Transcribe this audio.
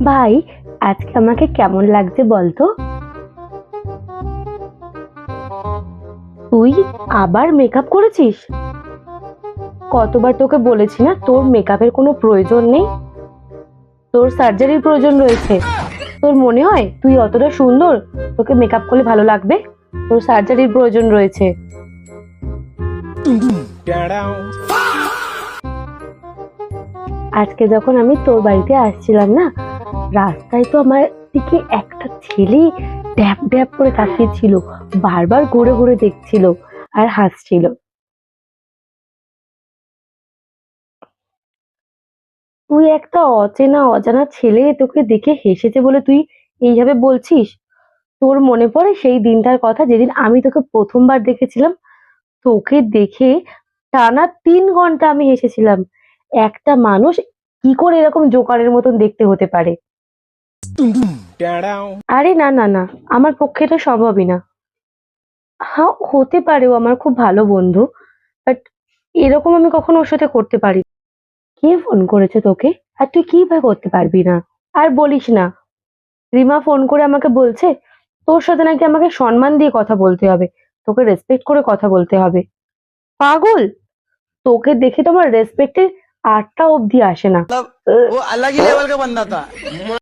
ভাই, আজকে আমাকে কেমন লাগছে বলতো? তুই আবার মেকআপ করেছিস? কতবার তোকে বলেছি না তোর মেকআপের কোনো প্রয়োজন নেই, তোর সার্জারির প্রয়োজন রয়েছে। তোর মনে হয় তুই অতটা সুন্দর, তোকে মেকআপ করলে ভালো লাগবে? তোর সার্জারির প্রয়োজন রয়েছে। আজকে যখন আমি তোর বাড়িতে আসছিলাম না, রাস্তায় তো আমার দিকে একটা ছেলে ড্যাব ড্যাব করে তাকিয়েছিল, বারবার ঘুরে ঘুরে দেখছিল আর হাসছিল। তুই একটা অচেনা অজানা ছেলে তোকে দেখে হেসেছে বলে তুই এইভাবে বলছিস? তোর মনে পড়ে সেই দিনটার কথা যেদিন আমি তোকে প্রথমবার দেখেছিলাম? তোকে দেখে টানা 3 ঘন্টা আমি হেসেছিলাম। একটা মানুষ কি করে এরকম জোকারের মতন দেখতে হতে পারে? আরে না না না, আমার পক্ষে এটা সম্ভবই না। হ্যাঁ, হতে পারে ও আমার খুব ভালো বন্ধু, বাট এরকম আমি কখনো ওর সাথে করতে পারি না। কে ফোন করেছে তোকে? আর তুই কিভাবে করতে পারবি না? আর বলিস না, রিমা ফোন করে আমাকে বলছে তোর সাথে নাকি আমাকে সম্মান দিয়ে কথা বলতে হবে, তোকে রেসপেক্ট করে কথা বলতে হবে। পাগল! তোকে দেখে তো আমার রেসপেক্টের 8টা অব্দি আসে না। मतलब वो अलग ही लेवल का बंदा था।